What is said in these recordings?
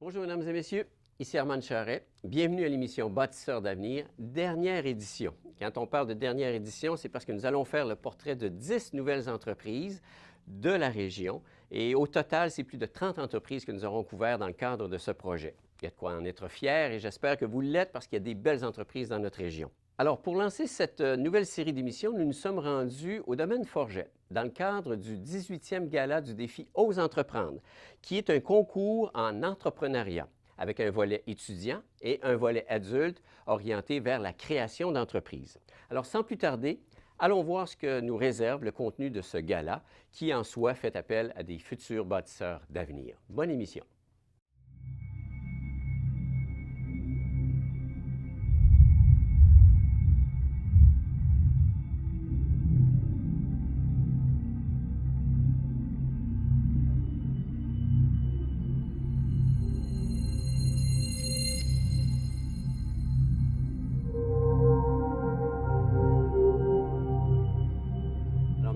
Bonjour, mesdames et messieurs. Ici Armand Charret. Bienvenue à l'émission Bâtisseurs d'avenir, dernière édition. Quand on parle de dernière édition, c'est parce que nous allons faire le portrait de 10 nouvelles entreprises de la région. Et au total, c'est plus de 30 entreprises que nous aurons couvertes dans le cadre de ce projet. Il y a de quoi en être fier et j'espère que vous l'êtes parce qu'il y a des belles entreprises dans notre région. Alors, pour lancer cette nouvelle série d'émissions, nous nous sommes rendus au domaine Forget, dans le cadre du 18e gala du défi Ose entreprendre, qui est un concours en entrepreneuriat, avec un volet étudiant et un volet adulte orienté vers la création d'entreprises. Alors, sans plus tarder, allons voir ce que nous réserve le contenu de ce gala, qui en soi fait appel à des futurs bâtisseurs d'avenir. Bonne émission.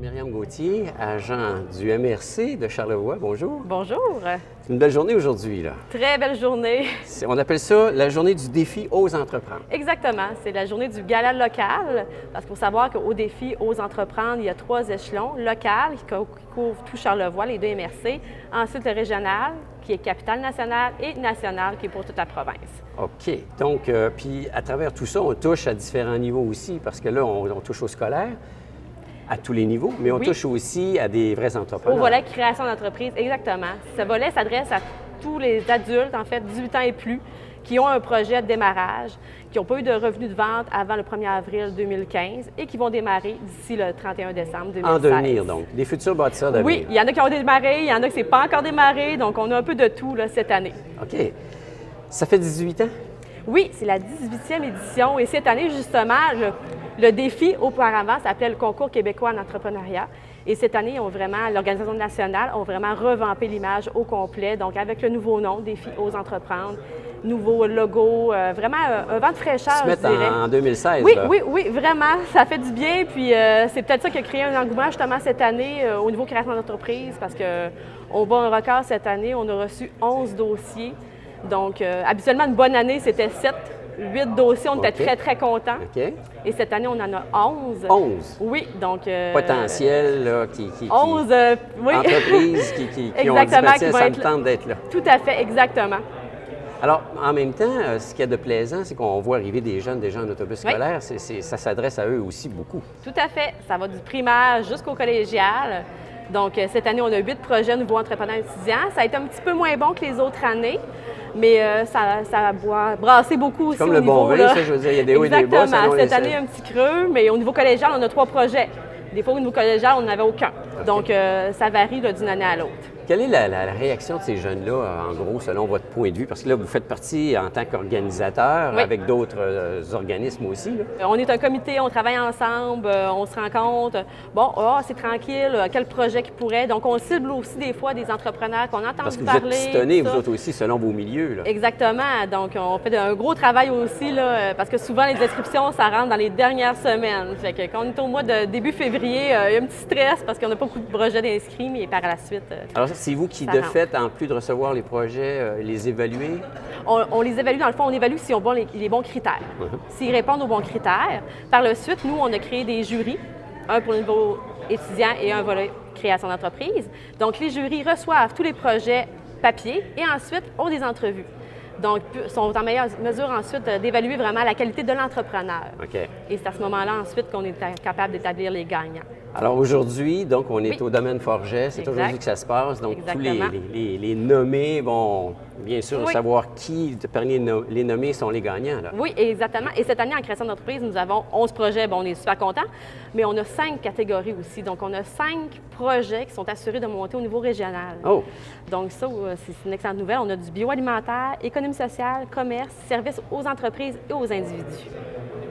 Myriam Gauthier, agent du MRC de Charlevoix. Bonjour. Bonjour. C'est une belle journée aujourd'hui, là. Très belle journée. On appelle ça la journée du défi Ose entreprendre. Exactement. C'est la journée du gala local. Parce qu'il faut savoir qu'au défi Ose entreprendre, il y a 3 échelons. Local, qui couvre tout Charlevoix, les 2 MRC. Ensuite, le régional, qui est capitale nationale, et national, qui est pour toute la province. OK. Donc, puis à travers tout ça, on touche à différents niveaux aussi, parce que là, on touche au scolaire, à tous les niveaux, mais on touche aussi à des vrais entrepreneurs. Au volet création d'entreprise, exactement. Ce volet s'adresse à tous les adultes, en fait, 18 ans et plus, qui ont un projet de démarrage, qui n'ont pas eu de revenus de vente avant le 1er avril 2015 et qui vont démarrer d'ici le 31 décembre 2016. En devenir, donc. Des futurs bâtisseurs d'avenir. Oui, il y en a qui ont démarré, il y en a qui ne sont pas encore démarré, donc on a un peu de tout là, cette année. OK. Ça fait 18 ans? Oui, c'est la 18e édition et cette année, justement, le défi auparavant s'appelait le Concours québécois en entrepreneuriat. Et cette année, l'organisation nationale a vraiment revampé l'image au complet, donc avec le nouveau nom, Défi Ose entreprendre, nouveau logo, vraiment un vent de fraîcheur, je dirais. En 2016, oui, là. Oui, vraiment, ça fait du bien. Puis c'est peut-être ça qui a créé un engouement justement cette année au niveau création d'entreprise, parce qu'on bat un record cette année, on a reçu 11 dossiers. Donc, habituellement, une bonne année, c'était 7, 8 dossiers. On était très, très contents. OK. Et cette année, on en a 11. 11? Oui, donc... potentiel, là, 11, oui. Entreprises qui ont dit, ben, tiens, ça me tente d'être là. Tout à fait, exactement. Alors, en même temps, ce qu'il y a de plaisant, c'est qu'on voit arriver des jeunes déjà en autobus scolaire. Ça s'adresse à eux aussi beaucoup. Tout à fait. Ça va du primaire jusqu'au collégial. Donc, cette année, on a 8 projets nouveaux entrepreneurs étudiants. Ça a été un petit peu moins bon que les autres années, mais ça a brassé beaucoup aussi comme au le niveau, bon vin, là. ça, je veux dire, il y a des hauts et des bas. Exactement. Cette année, un petit creux, mais au niveau collégial, on a 3 projets. Des fois, au niveau collégial, on n'en avait aucun. Okay. Donc, ça varie d'une année à l'autre. Quelle est la réaction de ces jeunes-là, en gros, selon votre point de vue? Parce que là, vous faites partie en tant qu'organisateur, avec d'autres organismes aussi, là. On est un comité, on travaille ensemble, on se rencontre. Bon, c'est tranquille, quel projet qui pourrait. Donc, on cible aussi des fois des entrepreneurs qu'on entend parce que parler. Vous êtes pistonnés, vous autres aussi, selon vos milieux, là. Exactement. Donc, on fait un gros travail aussi, là, parce que souvent, les inscriptions, ça rentre dans les dernières semaines. Fait que quand on est au mois de début février, il y a un petit stress parce qu'on n'a pas beaucoup de projets d'inscrits, mais par la suite... Alors, c'est vous qui, de fait, en plus de recevoir les projets, les évaluez? On les évalue, dans le fond, on évalue s'ils ont les bons critères, s'ils répondent aux bons critères. Par la suite, nous, on a créé des jurys, un pour le niveau étudiant et un volet création d'entreprise. Donc, les jurys reçoivent tous les projets papier et ensuite ont des entrevues. Donc, sont en meilleure mesure ensuite d'évaluer vraiment la qualité de l'entrepreneur. OK. Et c'est à ce moment-là ensuite qu'on est capable d'établir les gagnants. Alors aujourd'hui, donc on est au domaine Forget, c'est aujourd'hui que ça se passe. Donc tous les nommés vont bien sûr savoir qui, parmi les nommés, sont les gagnants, là. Oui, exactement. Et cette année, en création d'entreprise, nous avons 11 projets. Bon, on est super contents, mais on a 5 catégories aussi. Donc, on a 5 projets qui sont assurés de monter au niveau régional. Oh! Donc ça, c'est une excellente nouvelle. On a du bioalimentaire, économie sociale, commerce, services aux entreprises et aux individus.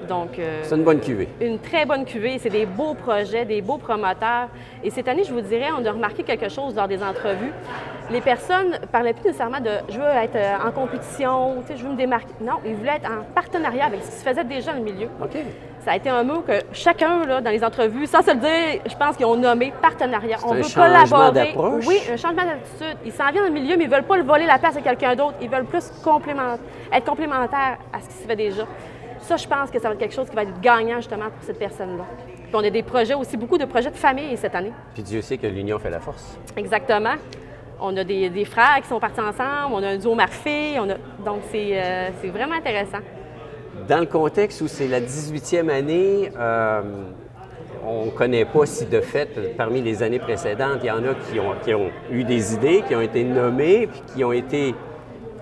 Donc, c'est une bonne cuvée. Une très bonne cuvée. C'est des beaux projets, des beaux promoteurs. Et cette année, je vous dirais, on a remarqué quelque chose lors des entrevues. les personnes ne parlaient plus nécessairement de « je veux être en compétition », je veux me démarquer. Non, ils voulaient être en partenariat avec ce qui se faisait déjà dans le milieu. OK. Ça a été un mot que chacun, là, dans les entrevues, sans se le dire, je pense qu'ils ont nommé partenariat. C'est on un veut changement collaborer. d'approche. Oui, un changement d'attitude. Ils s'en viennent dans le milieu, mais ils ne veulent pas le voler la place à quelqu'un d'autre. Ils veulent plus être complémentaires à ce qui se fait déjà. Ça, je pense que ça va être quelque chose qui va être gagnant, justement, pour cette personne-là. Puis on a des projets aussi, beaucoup de projets de famille cette année. Puis Dieu sait que l'union fait la force. Exactement. On a des frères qui sont partis ensemble, on a un duo mère-fille, donc c'est vraiment intéressant. Dans le contexte où c'est la 18e année, on ne connaît pas si de fait, parmi les années précédentes, il y en a qui ont eu des idées, qui ont été nommées, puis qui ont été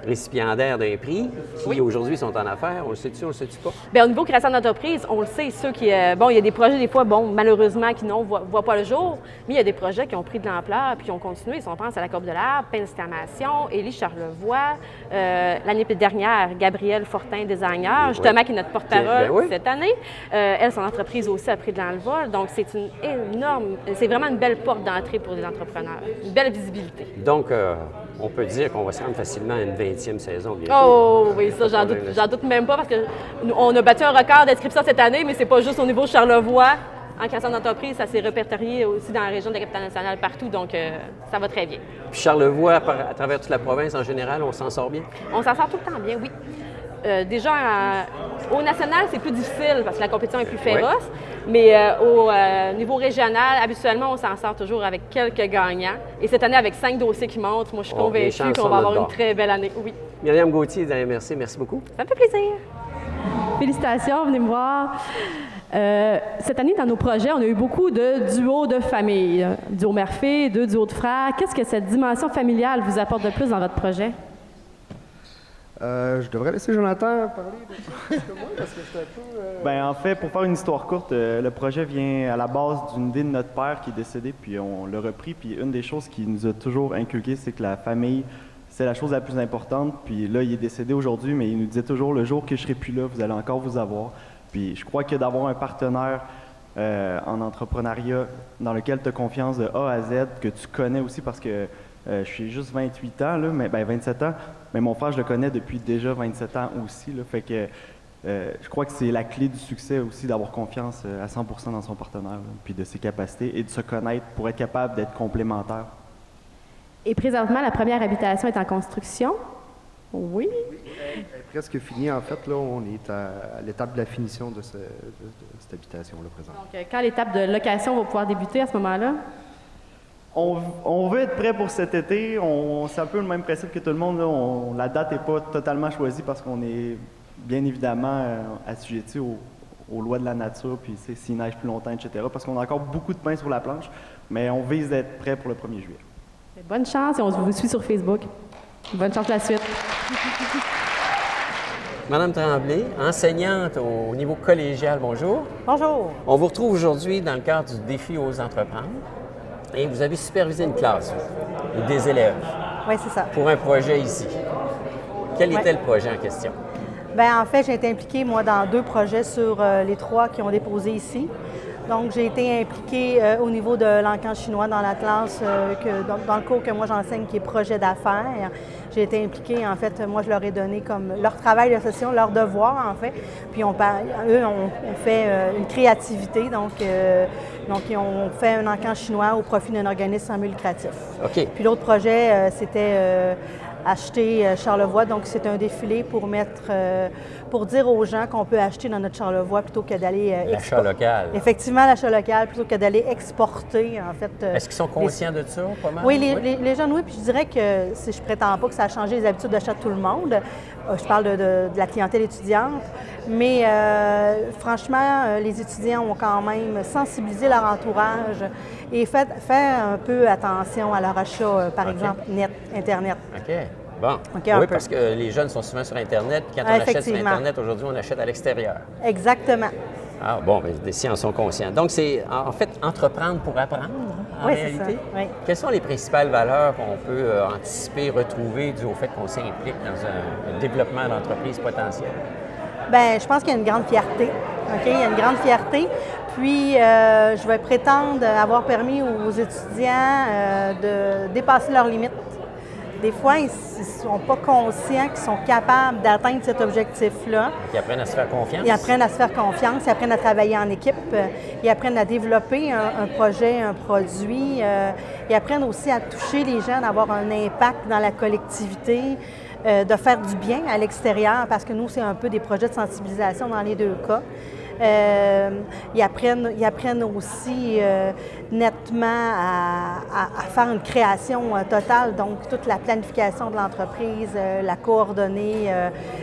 récipiendaires d'un prix, qui Oui. aujourd'hui sont en affaires. On le sait-tu, on le sait-tu pas? Bien, au niveau création d'entreprise, on le sait, ceux qui... bon, il y a des projets, des fois, malheureusement, qui ne voient pas le jour, mais il y a des projets qui ont pris de l'ampleur puis qui ont continué. Si on pense à la Courbe de l'Arbre, Pince-Exclamation, Élie Charlevoix, l'année dernière, Gabrielle Fortin, designer, justement, qui est notre porte-parole cette année. Elle, son entreprise aussi a pris de l'envol. Donc, c'est une énorme... C'est vraiment une belle porte d'entrée pour les entrepreneurs. Une belle visibilité. Donc, on peut dire qu'on va se rendre facilement à une 20e saison bientôt. Oh oui, ça, j'en doute même pas parce qu'on a battu un record d'inscription cette année, mais c'est pas juste au niveau de Charlevoix. En création d'entreprise, ça s'est répertorié aussi dans la région de la Capitale-Nationale, partout, donc ça va très bien. Puis Charlevoix, à travers toute la province en général, on s'en sort bien? On s'en sort tout le temps bien, oui. Déjà, au national, c'est plus difficile parce que la compétition est plus féroce, mais au niveau régional, habituellement, on s'en sort toujours avec quelques gagnants. Et cette année, avec 5 dossiers qui montent, moi, je suis convaincue qu'on va avoir une très belle année. Oui. Myriam Gauthier, d'AMRC, merci beaucoup. Ça me fait plaisir. Félicitations, venez me voir. Cette année, dans nos projets, on a eu beaucoup de duos de famille. Duo mère-fille, 2 duos de frères. Qu'est-ce que cette dimension familiale vous apporte de plus dans votre projet? Je devrais laisser Jonathan parler de ça que moi, parce que c'est un peu... Ben, en fait, pour faire une histoire courte, le projet vient à la base d'une idée de notre père qui est décédé, puis on l'a repris. Puis une des choses qui nous a toujours inculqué, c'est que la famille, c'est la chose la plus importante. Puis là, il est décédé aujourd'hui, mais il nous disait toujours, le jour que je serai plus là, vous allez encore vous avoir. Puis je crois que d'avoir un partenaire en entrepreneuriat dans lequel tu as confiance de A à Z, que tu connais aussi parce que je suis juste 28 ans, là, mais 27 ans, mais mon frère, je le connais depuis déjà 27 ans aussi. Là, fait que je crois que c'est la clé du succès aussi d'avoir confiance à 100% dans son partenaire, là, puis de ses capacités et de se connaître pour être capable d'être complémentaire. Et présentement, la première habitation est en construction. Oui. Elle est presque finie, en fait. Là, on est à l'étape de la finition de cette habitation-là présentement. Donc, quand l'étape de location va pouvoir débuter à ce moment-là? On veut être prêt pour cet été. C'est un peu le même principe que tout le monde. Là. La date n'est pas totalement choisie parce qu'on est bien évidemment assujetti aux lois de la nature, puis s'il neige plus longtemps, etc. Parce qu'on a encore beaucoup de pain sur la planche, mais on vise d'être prêt pour le 1er juillet. Bonne chance et on vous suit sur Facebook. Bonne chance la suite. Madame Tremblay, enseignante au niveau collégial, bonjour. Bonjour. On vous retrouve aujourd'hui dans le cadre du défi Ose entreprendre et vous avez supervisé une classe ou des élèves Oui, c'est ça. pour un projet ici. Quel était le projet en question? Bien, en fait, j'ai été impliquée, moi, dans 2 projets sur les 3 qui ont déposé ici. Donc, j'ai été impliquée au niveau de l'encan chinois dans la classe, dans le cours que moi j'enseigne, qui est projet d'affaires. J'ai été impliquée, en fait, moi je leur ai donné comme leur travail de session, leur devoir, en fait. Puis eux ont fait une créativité, donc ils ont fait un encan chinois au profit d'un organisme sans but lucratif. OK. Puis l'autre projet, c'était acheter Charlevoix, donc c'est un défilé pour dire aux gens qu'on peut acheter dans notre Charlevoix plutôt que d'aller L'achat local. Effectivement, l'achat local plutôt que d'aller exporter, en fait. Est-ce qu'ils sont conscients de ça, pas mal? Oui, les jeunes, oui. Puis je dirais que si je prétends pas que ça a changé les habitudes d'achat de tout le monde, je parle de la clientèle étudiante, mais franchement, les étudiants ont quand même sensibilisé leur entourage et fait un peu attention à leur achat, par exemple, Internet. OK. Bon. OK, un oui, peu. parce que les jeunes sont souvent sur Internet, puis quand on achète sur Internet, aujourd'hui, on achète à l'extérieur. Exactement. Ah bon, bien, les en sont conscients. Donc, c'est en fait entreprendre pour apprendre, en Oui, réalité. c'est ça. Oui. Quelles sont les principales valeurs qu'on peut anticiper, retrouver dû au fait qu'on s'implique dans un développement d'entreprise potentielle? Bien, je pense qu'il y a une grande fierté. OK? Il y a une grande fierté. Puis, je vais prétendre avoir permis aux étudiants de dépasser leurs limites. des fois, ils ne sont pas conscients qu'ils sont capables d'atteindre cet objectif-là. Ils apprennent à se faire confiance. Ils apprennent à se faire confiance, ils apprennent à travailler en équipe, ils apprennent à développer un projet, un produit. Ils apprennent aussi à toucher les gens, d'avoir un impact dans la collectivité, de faire du bien à l'extérieur, parce que nous, c'est un peu des projets de sensibilisation dans les deux cas. Ils apprennent aussi nettement à faire une création totale, donc toute la planification de l'entreprise, la coordonner.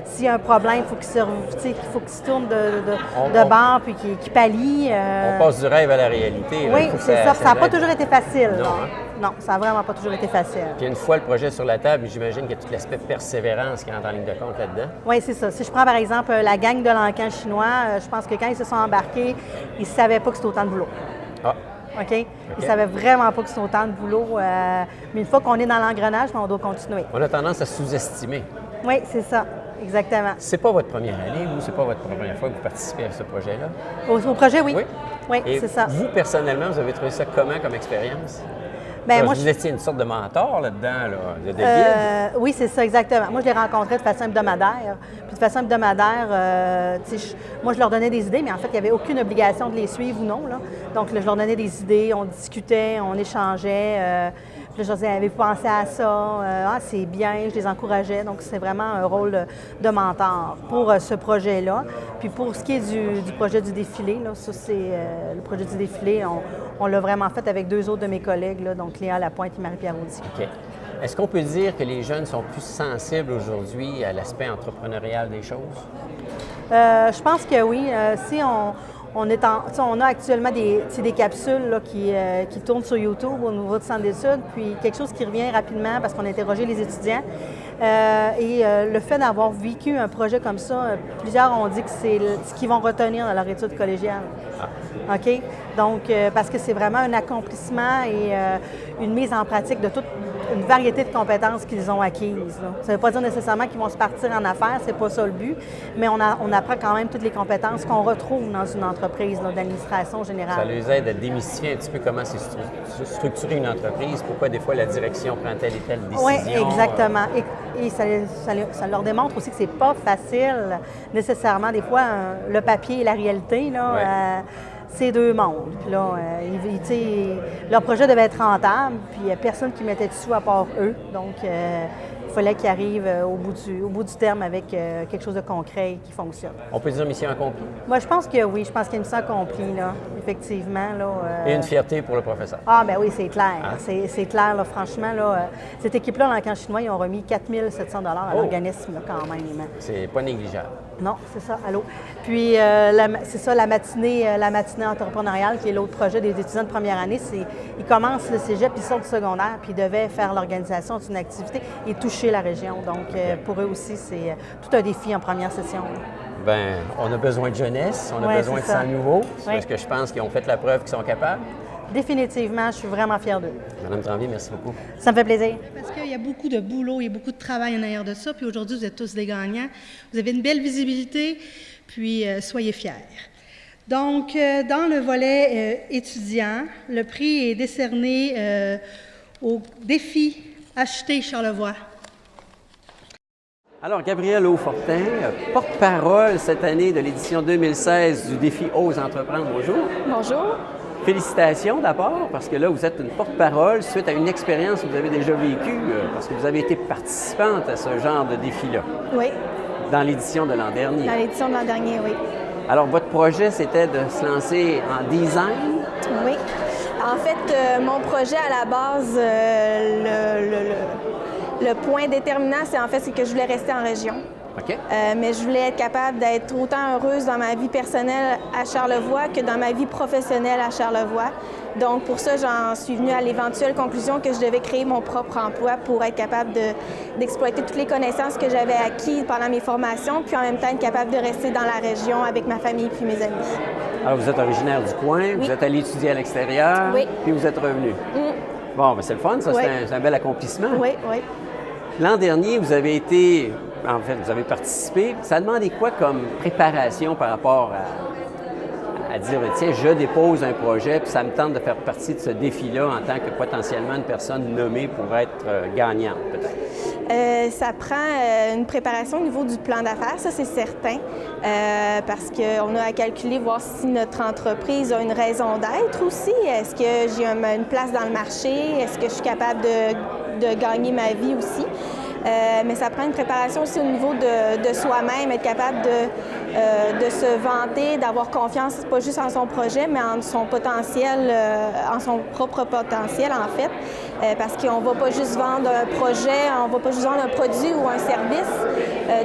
S'il y a un problème, il faut qu'il se tourne de bord puis qu'il pallie. On passe du rêve à la réalité. Oui, c'est ça. Ça n'a pas toujours été facile. Non, hein? Non, ça n'a vraiment pas toujours été facile. Puis une fois le projet sur la table, j'imagine qu'il y a tout l'aspect persévérance qui rentre en ligne de compte là-dedans. Oui, c'est ça. Si je prends par exemple la gang de l'encan chinois, je pense que quand ils se sont embarqués, ils ne savaient pas que c'était autant de boulot. Ah, OK? Ils ne savaient vraiment pas que c'était autant de boulot. Mais une fois qu'on est dans l'engrenage, on doit continuer. on a tendance à sous-estimer. Oui, c'est ça. Exactement. C'est pas votre première année ou c'est pas votre première fois que vous participez à ce projet-là? Au projet, oui. Oui? Oui, Et c'est ça. vous, personnellement, vous avez trouvé ça comment comme expérience? Ben, moi, vous étiez une sorte de mentor là-dedans, là, de guide? Oui, c'est ça, exactement. Moi, je les rencontrais de façon hebdomadaire. Puis de façon hebdomadaire, moi, je leur donnais des idées, mais en fait, il n'y avait aucune obligation de les suivre ou non, là. Donc, là, je leur donnais des idées, on discutait, on échangeait. Puis là, je leur disais, avez-vous pensé à ça? C'est bien, je les encourageais. Donc, c'est vraiment un rôle de mentor pour ce projet-là. Puis pour ce qui est du projet du défilé, là, ça, c'est le projet du défilé, on l'a vraiment fait avec deux autres de mes collègues, là, donc Léa Lapointe et Marie-Pierre Audy. OK. Est-ce qu'on peut dire que les jeunes sont plus sensibles aujourd'hui à l'aspect entrepreneurial des choses? Je pense que oui. Si on a actuellement des capsules là, qui tournent sur YouTube au niveau du centre d'études, puis quelque chose qui revient rapidement parce qu'on a interrogé les étudiants. Le fait d'avoir vécu un projet comme ça, plusieurs ont dit que c'est ce qu'ils vont retenir dans leur étude collégiale. Ah. OK? Donc, parce que c'est vraiment un accomplissement et une mise en pratique de toute une variété de compétences qu'ils ont acquises. Là. Ça ne veut pas dire nécessairement qu'ils vont se partir en affaires, c'est pas ça le but, mais on apprend quand même toutes les compétences qu'on retrouve dans une entreprise d'administration générale. Ça les aide à démystifier un petit peu comment c'est structuré une entreprise, pourquoi des fois la direction prend telle et telle décision. Oui, exactement. Et ça leur démontre aussi que c'est pas facile nécessairement. Des fois, le papier et la réalité, là, ouais. C'est deux mondes. Puis là, leur projet devait être rentable, puis il n'y a personne qui mettait dessus à part eux. Donc, il fallait qu'ils arrivent au bout du terme avec quelque chose de concret qui fonctionne. On peut dire mission accomplie? Moi, je pense que oui. Je pense qu'il y a une mission accomplie, là, effectivement. Là, Et une fierté pour le professeur. Ah, ben oui, c'est clair. Hein? C'est clair, là, franchement. Là, cette équipe-là, l'encan chinois, ils ont remis 4 700 $ à l'organisme, là, quand même. C'est pas négligeable. Non, c'est ça, allô. Puis, c'est ça, la matinée entrepreneuriale, qui est l'autre projet des étudiants de première année. Ils commencent le cégep, ils sortent du secondaire, puis ils devaient faire l'organisation d'une activité et toucher la région. Donc, pour eux aussi, c'est tout un défi en première session. Bien, on a besoin de jeunesse, on a besoin de sang nouveau, parce que je pense qu'ils ont fait la preuve qu'ils sont capables. Définitivement, je suis vraiment fière d'eux. Madame Tranvier, merci beaucoup. Ça me fait plaisir. Parce qu'il y a beaucoup de boulot et beaucoup de travail en arrière de ça, puis aujourd'hui, vous êtes tous des gagnants. Vous avez une belle visibilité, puis soyez fiers. Donc, dans le volet étudiant, le prix est décerné au défi Acheter Charlevoix. Alors, Gabrielle Aufortin, porte-parole cette année de l'édition 2016 du défi Ose entreprendre. Bonjour. Bonjour. Félicitations d'abord, parce que là, vous êtes une porte-parole suite à une expérience que vous avez déjà vécue, parce que vous avez été participante à ce genre de défi-là. Oui. Dans l'édition de l'an dernier. Dans l'édition de l'an dernier, oui. Alors, votre projet, c'était de se lancer en design? Oui. En fait, mon projet, à la base, le point déterminant, c'est que je voulais rester en région. OK. Mais je voulais être capable d'être autant heureuse dans ma vie personnelle à Charlevoix que dans ma vie professionnelle à Charlevoix. Donc, pour ça, j'en suis venue à l'éventuelle conclusion que je devais créer mon propre emploi pour être capable d'exploiter toutes les connaissances que j'avais acquises pendant mes formations, puis en même temps être capable de rester dans la région avec ma famille puis mes amis. Alors, vous êtes originaire du coin, oui. Vous êtes allé étudier à l'extérieur, oui. Puis vous êtes revenu. Bon, ben c'est le fun, ça, oui. C'est un bel accomplissement. Oui, oui. L'an dernier, vous avez vous avez participé. Ça a demandé quoi comme préparation par rapport à dire, tiens, je dépose un projet, puis ça me tente de faire partie de ce défi-là en tant que potentiellement une personne nommée pour être gagnante, peut-être? Ça prend une préparation au niveau du plan d'affaires, ça c'est certain, parce qu'on a à calculer, voir si notre entreprise a une raison d'être aussi. Est-ce que j'ai une place dans le marché? Est-ce que je suis capable de gagner ma vie aussi? Mais ça prend une préparation aussi au niveau de soi-même, être capable de se vanter, d'avoir confiance, pas juste en son projet, mais en son potentiel, en son propre potentiel en fait. Parce qu'on ne va pas juste vendre un projet, on ne va pas juste vendre un produit ou un service.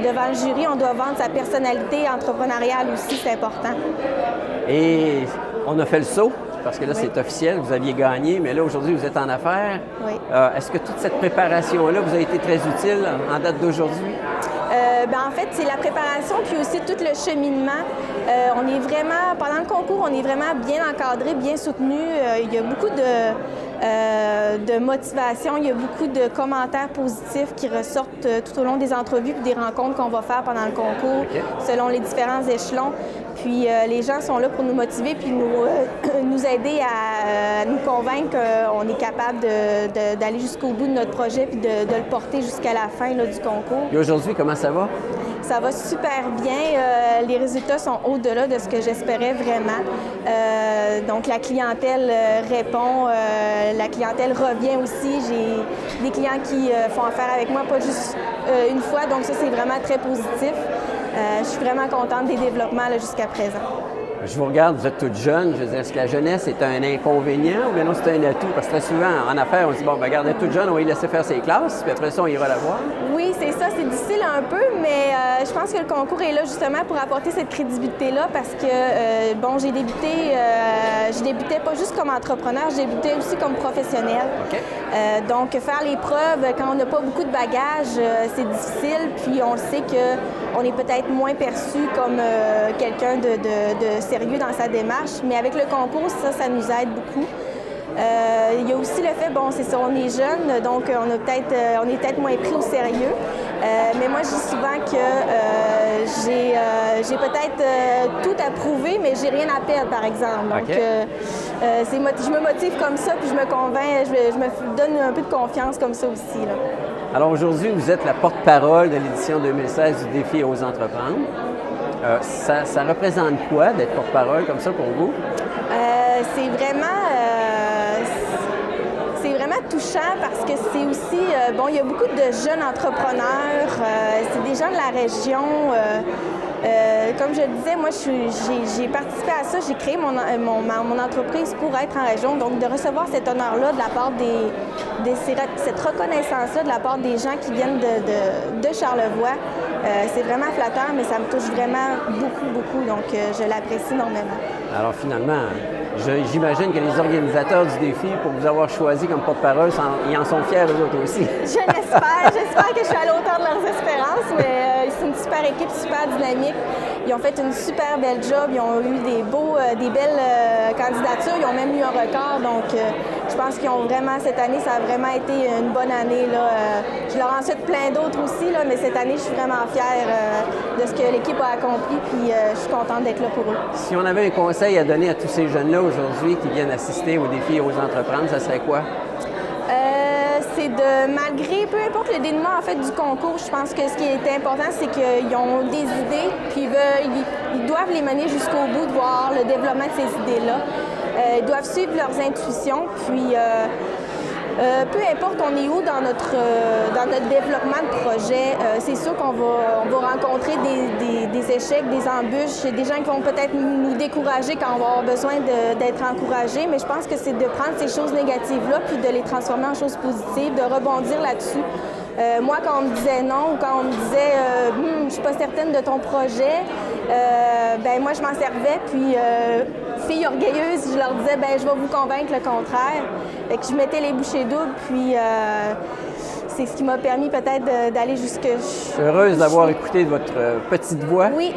Devant le jury, on doit vendre sa personnalité entrepreneuriale aussi, c'est important. Et on a fait le saut, parce que là, c'est officiel, vous aviez gagné, mais là, aujourd'hui, vous êtes en affaires. Oui. Est-ce que toute cette préparation-là vous a été très utile en date d'aujourd'hui? En fait, c'est la préparation, puis aussi tout le cheminement. On est vraiment, pendant le concours, on est vraiment bien encadré, bien soutenu. Il y a beaucoup de motivation, il y a beaucoup de commentaires positifs qui ressortent tout au long des entrevues et des rencontres qu'on va faire pendant le concours, selon les différents échelons. Puis les gens sont là pour nous motiver puis nous aider à nous convaincre qu'on est capable d'aller jusqu'au bout de notre projet puis de le porter jusqu'à la fin là, du concours. Et aujourd'hui, comment ça va? Ça va super bien. Les résultats sont au-delà de ce que j'espérais vraiment. Donc, la clientèle répond, la clientèle revient aussi. J'ai des clients qui font affaire avec moi, pas juste une fois. Donc, ça, c'est vraiment très positif. Je suis vraiment contente des développements là, jusqu'à présent. Je vous regarde, vous êtes toute jeune. Je veux dire, est-ce que la jeunesse est un inconvénient ou bien non, c'est un atout? Parce que très souvent, en affaires, on se dit, bon, ben, regarde, elle est toute jeune, on va lui laisser faire ses classes, puis après ça, on ira la voir. Oui, c'est ça. C'est difficile un peu, mais je pense que le concours est là justement pour apporter cette crédibilité-là parce que, bon, j'ai débuté, je débutais pas juste comme entrepreneur, je débutais aussi comme professionnel. OK. Donc, faire les preuves quand on n'a pas beaucoup de bagages, c'est difficile, puis on le sait qu'on est peut-être moins perçu comme quelqu'un de sérieux dans sa démarche, mais avec le concours, ça nous aide beaucoup. Il y a aussi le fait, bon, c'est ça, on est jeune, donc on est peut-être moins pris au sérieux. Mais moi, je dis souvent que j'ai peut-être tout à prouver, mais j'ai rien à perdre, par exemple. Donc, je me motive comme ça, puis je me convainc, je me donne un peu de confiance comme ça aussi, là. Alors aujourd'hui, vous êtes la porte-parole de l'édition 2016 du Défi Ose Entreprendre. Ça représente quoi d'être porte-parole comme ça pour vous? C'est vraiment touchant parce que c'est aussi, bon, il y a beaucoup de jeunes entrepreneurs, c'est des gens de la région. Comme je le disais, moi, j'ai participé à ça, j'ai créé mon entreprise pour être en région. Donc, de recevoir cet honneur-là de la part cette reconnaissance-là de la part des gens qui viennent de Charlevoix, c'est vraiment flatteur, mais ça me touche vraiment beaucoup, beaucoup. Donc, je l'apprécie énormément. Alors, finalement, j'imagine que les organisateurs du défi, pour vous avoir choisi comme porte-parole, ils en sont fiers eux autres aussi. Je l'espère. J'espère que je suis à la hauteur de leurs espérances, mais c'est une super équipe, super dynamique. Ils ont fait une super belle job. Ils ont eu des belles candidatures. Ils ont même eu un record. Donc, je pense qu'ils ont vraiment, cette année, ça a vraiment été une bonne année, là. Je leur en souhaite plein d'autres aussi, là, mais cette année, je suis vraiment fière de ce que l'équipe a accompli. Puis, je suis contente d'être là pour eux. Si on avait un conseil à donner à tous ces jeunes-là aujourd'hui qui viennent assister au défi Ose Entreprendre, ça serait quoi? C'est malgré, peu importe le dénouement en fait du concours, je pense que ce qui est important, c'est qu'ils ont des idées, puis ils doivent les mener jusqu'au bout, de voir le développement de ces idées-là. Ils doivent suivre leurs intuitions, puis peu importe on est où dans notre développement de projet, c'est sûr qu'on va rencontrer des échecs, des embûches, des gens qui vont peut-être nous décourager quand on va avoir besoin d'être encouragés, mais je pense que c'est de prendre ces choses négatives-là puis de les transformer en choses positives, de rebondir là-dessus. Moi, quand on me disait non ou quand on me disait « je suis pas certaine de ton projet », ben moi, je m'en servais, puis fille orgueilleuse, je leur disais « ben je vais vous convaincre le contraire ». Fait que je mettais les bouchées doubles, puis c'est ce qui m'a permis peut-être d'aller jusque... Je suis heureuse d'avoir écouté votre petite voix. Oui,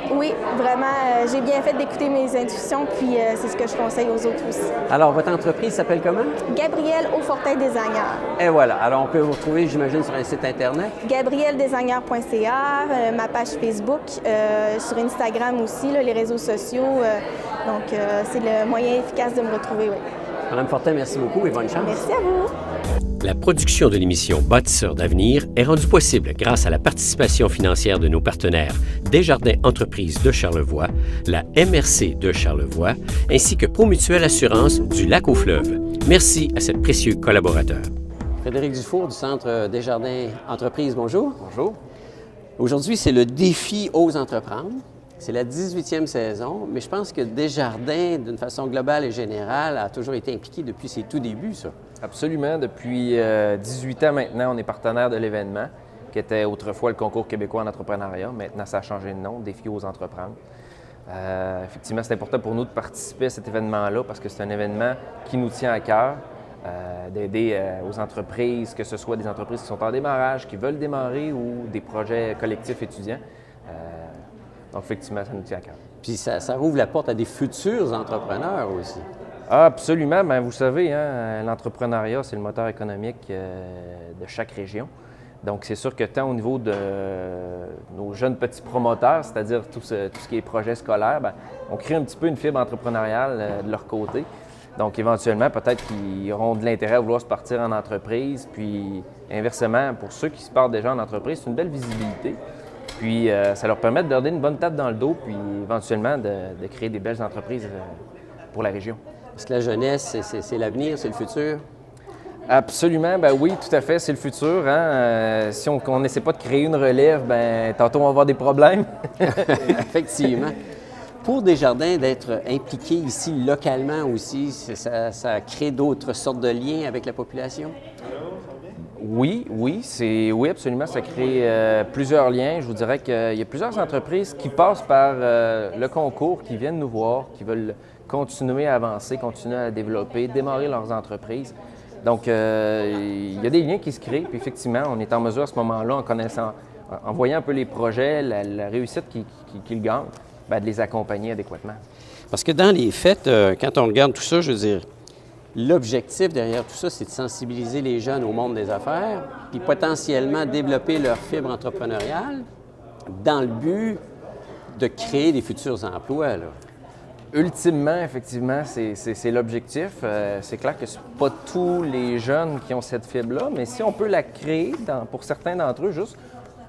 vraiment. J'ai bien fait d'écouter mes intuitions, puis c'est ce que je conseille aux autres aussi. Alors, votre entreprise s'appelle comment? Gabrielle Aufortin Designer. Et voilà. Alors, on peut vous retrouver, j'imagine, sur un site Internet? GabrielleDesigner.ca, ma page Facebook, sur Instagram aussi, là, les réseaux sociaux. Donc, c'est le moyen efficace de me retrouver, oui. Madame Fortin, merci beaucoup et bonne chance. Merci à vous. La production de l'émission Bâtisseurs d'avenir est rendue possible grâce à la participation financière de nos partenaires Desjardins Entreprises de Charlevoix, la MRC de Charlevoix, ainsi que Promutuelle Assurance du Lac-aux-Fleuves. Merci à ces précieux collaborateurs. Frédéric Dufour du Centre Desjardins Entreprises, bonjour. Bonjour. Aujourd'hui, c'est le défi Ose entreprendre. C'est la 18e saison, mais je pense que Desjardins, d'une façon globale et générale, a toujours été impliqué depuis ses tout débuts, ça. Absolument. Depuis 18 ans maintenant, on est partenaire de l'événement, qui était autrefois le Concours québécois en entrepreneuriat. Maintenant, ça a changé de nom, Défi Ose entreprendre. Effectivement, c'est important pour nous de participer à cet événement-là parce que c'est un événement qui nous tient à cœur, d'aider aux entreprises, que ce soit des entreprises qui sont en démarrage, qui veulent démarrer ou des projets collectifs étudiants. Donc, effectivement, ça nous tient à cœur. Puis ça ouvre la porte à des futurs entrepreneurs aussi. Ah, absolument. Bien, vous savez, hein, l'entrepreneuriat, c'est le moteur économique de chaque région. Donc, c'est sûr que tant au niveau de nos jeunes petits promoteurs, c'est-à-dire tout ce qui est projet scolaire, bien, on crée un petit peu une fibre entrepreneuriale de leur côté. Donc, éventuellement, peut-être qu'ils auront de l'intérêt à vouloir se partir en entreprise. Puis, inversement, pour ceux qui se partent déjà en entreprise, c'est une belle visibilité. Puis, ça leur permet de leur donner une bonne tape dans le dos, puis éventuellement de créer des belles entreprises pour la région. Parce que la jeunesse, c'est l'avenir, c'est le futur? Absolument, ben oui, tout à fait, c'est le futur. Hein? Si on n'essaie pas de créer une relève, ben tantôt on va avoir des problèmes. Effectivement. Pour Desjardins, d'être impliqué ici localement aussi, ça crée d'autres sortes de liens avec la population? Oui, absolument. Ça crée plusieurs liens. Je vous dirais qu'il y a plusieurs entreprises qui passent par le concours, qui viennent nous voir, qui veulent continuer à avancer, continuer à développer, démarrer leurs entreprises. Donc, il y a des liens qui se créent. Puis effectivement, on est en mesure à ce moment-là, en connaissant, en voyant un peu les projets, la réussite qu'ils gagnent, bien, de les accompagner adéquatement. Parce que dans les faits, quand on regarde tout ça, je veux dire, l'objectif derrière tout ça, c'est de sensibiliser les jeunes au monde des affaires, puis potentiellement développer leur fibre entrepreneuriale dans le but de créer des futurs emplois, là. Ultimement, effectivement, c'est l'objectif. C'est clair que ce n'est pas tous les jeunes qui ont cette fibre-là, mais si on peut la créer pour certains d'entre eux, juste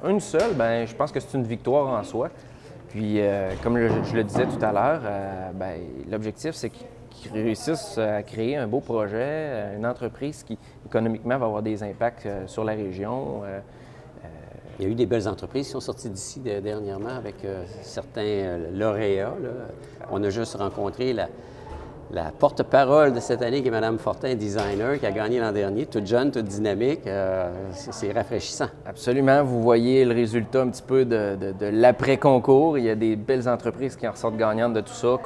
une seule, bien, je pense que c'est une victoire en soi. Puis, comme je le disais tout à l'heure, bien, l'objectif, c'est qu'ils réussissent à créer un beau projet, une entreprise qui, économiquement, va avoir des impacts sur la région. Il y a eu des belles entreprises qui sont sorties d'ici dernièrement avec certains lauréats, là. On a juste rencontré la porte-parole de cette année, qui est Mme Fortin, designer, qui a gagné l'an dernier, toute jeune, toute dynamique. C'est rafraîchissant. Absolument. Vous voyez le résultat un petit peu de l'après-concours. Il y a des belles entreprises qui en ressortent gagnantes de tout ça,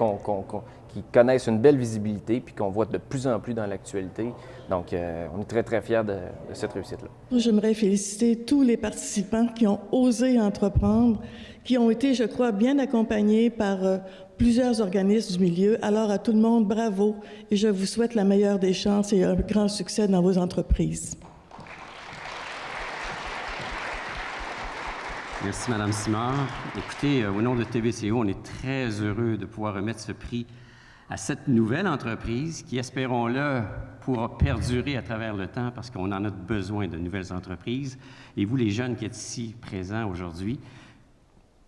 qui connaissent une belle visibilité puis qu'on voit de plus en plus dans l'actualité. Donc, on est très, très fiers de cette réussite-là. J'aimerais féliciter tous les participants qui ont osé entreprendre, qui ont été, je crois, bien accompagnés par plusieurs organismes du milieu. Alors, à tout le monde, bravo et je vous souhaite la meilleure des chances et un grand succès dans vos entreprises. Merci, Mme Simard. Écoutez, au nom de TVCO, on est très heureux de pouvoir remettre ce prix à cette nouvelle entreprise qui, espérons-le, pourra perdurer à travers le temps parce qu'on en a besoin de nouvelles entreprises. Et vous, les jeunes qui êtes ici présents aujourd'hui,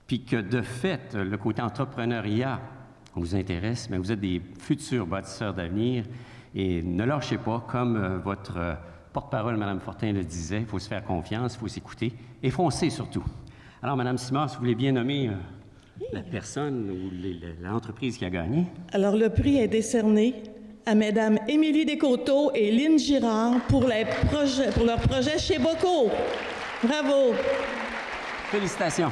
puis que de fait, le côté entrepreneuriat vous intéresse, mais vous êtes des futurs bâtisseurs d'avenir et ne lâchez pas, comme votre porte-parole, Mme Fortin, le disait, il faut se faire confiance, il faut s'écouter et foncer surtout. Alors, Mme Simard, si vous voulez bien nommer la personne ou l'entreprise qui a gagné. Alors, le prix est décerné à Mesdames Émilie Descoteaux et Lynn Girard pour leur projet chez Boco. Bravo! Félicitations!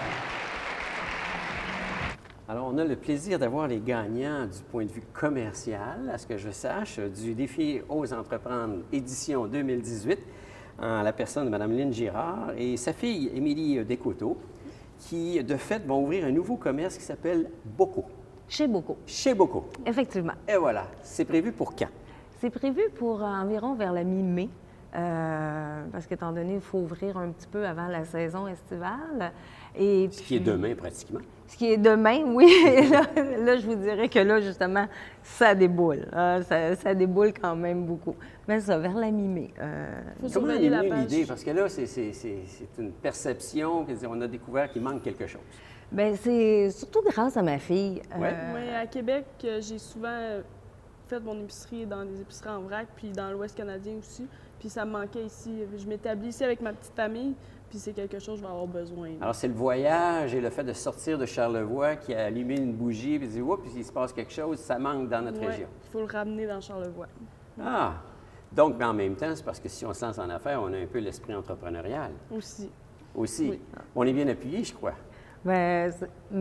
Alors, on a le plaisir d'avoir les gagnants du point de vue commercial, à ce que je sache, du défi Ose entreprendre édition 2018, en la personne de Mme Lynn Girard et sa fille Émilie Descoteaux, qui, de fait, vont ouvrir un nouveau commerce qui s'appelle Boco. Chez Boco. Chez Boco. Effectivement. Et voilà. C'est prévu pour quand? C'est prévu pour environ vers la mi-mai. parce qu'étant donné, il faut ouvrir un petit peu avant la saison estivale. Et Ce qui est demain, pratiquement. Ce qui est demain, oui. là, je vous dirais que là, justement, ça déboule. Ça déboule quand même beaucoup. Mais ça, vers la mi-mai. Comment est venue l'idée? Parce que là, c'est une perception, on a découvert qu'il manque quelque chose. Bien, c'est surtout grâce à ma fille. Oui, à Québec, j'ai souvent fait mon épicerie dans des épiceries en vrac, puis dans l'Ouest canadien aussi. Puis ça me manquait ici. Je m'établis ici avec ma petite famille, puis c'est quelque chose que je vais avoir besoin. Alors, c'est le voyage et le fait de sortir de Charlevoix qui a allumé une bougie et dit « Oups, il se passe quelque chose, ça manque dans notre région. » Il faut le ramener dans Charlevoix. Ah! Donc, mais en même temps, c'est parce que si on se lance en affaires, on a un peu l'esprit entrepreneurial. Aussi. Oui. On est bien appuyé, je crois. Mais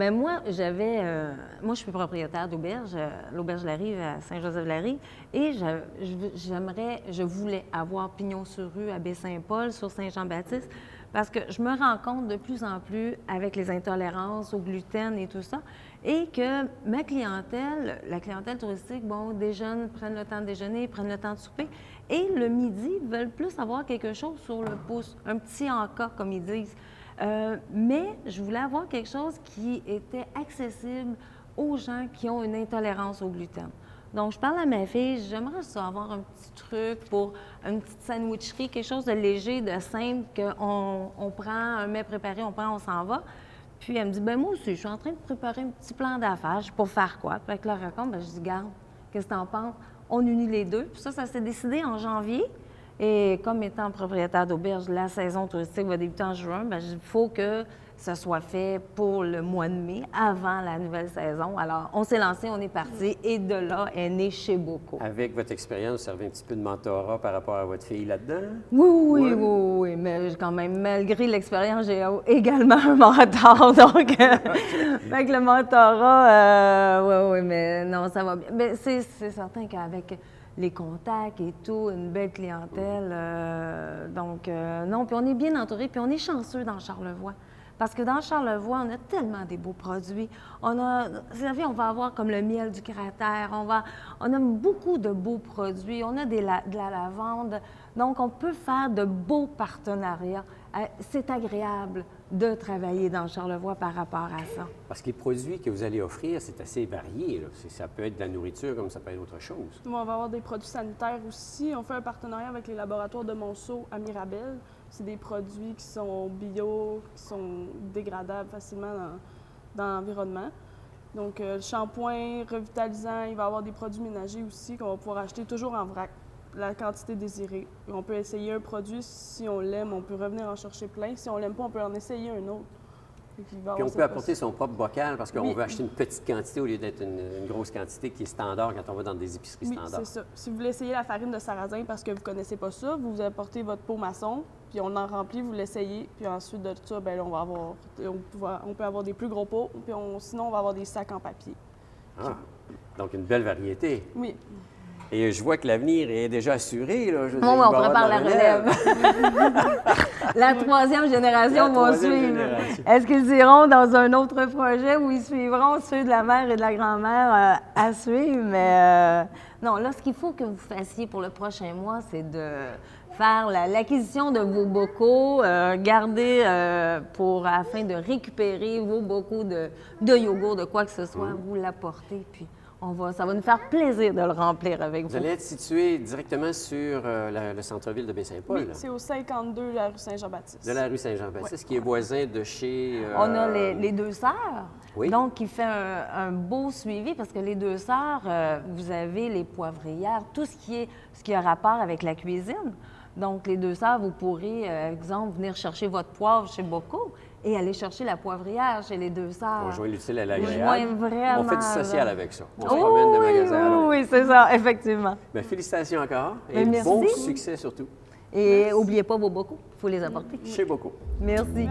moi, moi, je suis propriétaire d'auberge, l'auberge Larive à Saint-Joseph-Larive, et je voulais avoir pignon sur rue à Baie-Saint-Paul, sur Saint-Jean-Baptiste, parce que je me rends compte de plus en plus avec les intolérances au gluten et tout ça, et que ma clientèle, la clientèle touristique, déjeune, prennent le temps de déjeuner, prennent le temps de souper, et le midi, veulent plus avoir quelque chose sur le pouce, un petit encas, comme ils disent. Mais je voulais avoir quelque chose qui était accessible aux gens qui ont une intolérance au gluten. Donc, je parle à ma fille, j'aimerais ça avoir un petit truc pour une petite sandwicherie, quelque chose de léger, de simple, qu'on prend un mets préparé, on s'en va. Puis elle me dit, ben moi aussi, je suis en train de préparer un petit plan d'affaires, je sais pas faire quoi. Puis avec leur raconte, je dis, garde, qu'est-ce que t'en penses? On unit les deux. Puis ça s'est décidé en janvier. Et comme étant propriétaire d'auberge, la saison touristique va débuter en juin, il faut que ça soit fait pour le mois de mai, avant la nouvelle saison. Alors, on s'est lancé, on est parti, et de là est né Chez Boco. Avec votre expérience, vous servez un petit peu de mentorat par rapport à votre fille là-dedans? Oui, mais quand même, malgré l'expérience, j'ai également un mentor, donc avec le mentorat, oui, mais non, ça va bien. Mais c'est certain qu'avec les contacts et tout, une belle clientèle, non, puis on est bien entouré, puis on est chanceux dans Charlevoix. Parce que dans Charlevoix, on a tellement des beaux produits. Vous savez, on va avoir comme le miel du cratère, on a beaucoup de beaux produits, on a de la lavande. Donc, on peut faire de beaux partenariats. C'est agréable de travailler dans Charlevoix par rapport à ça. Parce que les produits que vous allez offrir, c'est assez varié, là. Ça peut être de la nourriture comme ça peut être autre chose. On va avoir des produits sanitaires aussi. On fait un partenariat avec les laboratoires de Monceau à Mirabel. C'est des produits qui sont bio, qui sont dégradables facilement dans l'environnement. Donc, shampoing, revitalisant, il va y avoir des produits ménagers aussi qu'on va pouvoir acheter toujours en vrac, la quantité désirée. Et on peut essayer un produit, si on l'aime, on peut revenir en chercher plein. Si on l'aime pas, on peut en essayer un autre. Puis on peut apporter son propre bocal parce qu'on veut acheter une petite quantité au lieu d'être une grosse quantité qui est standard quand on va dans des épiceries standards. Oui, c'est ça. Si vous voulez essayer la farine de sarrasin parce que vous ne connaissez pas ça, vous apportez votre pot maçon, puis on en remplit, vous l'essayez, puis ensuite de ça, on peut avoir des plus gros pots, puis sinon on va avoir des sacs en papier. Ah, donc une belle variété. Oui. Et je vois que l'avenir est déjà assuré, là. On prépare la relève. La troisième génération va suivre. Est-ce qu'ils iront dans un autre projet ou ils suivront ceux de la mère et de la grand-mère à suivre? Mais non, là, ce qu'il faut que vous fassiez pour le prochain mois, c'est de faire l'acquisition de vos bocaux, garder afin de récupérer vos bocaux de yogourt, de quoi que ce soit, vous l'apportez, puis ça va nous faire plaisir de le remplir avec vous. Vous allez être situé directement sur le centre-ville de Baie-Saint-Paul. Oui, c'est au 52 de la rue Saint-Jean-Baptiste. De la rue Saint-Jean-Baptiste, qui est voisin de chez... On a les Deux Sœurs, oui. Donc qui fait un beau suivi, parce que les Deux Sœurs, vous avez les poivrières, tout ce qui a rapport avec la cuisine. Donc, les Deux Sœurs, vous pourrez, exemple, venir chercher votre poivre chez Boco et aller chercher la poivrière chez les Deux Sœurs. On joint l'utile à l'agréable. Vraiment. On fait du social avec ça. On se promène de magasin à l'autre. Oui, c'est ça, effectivement. Bien, félicitations encore et merci. Bon succès surtout. Et n'oubliez pas vos Boco, il faut les apporter. Chez Boco. Merci.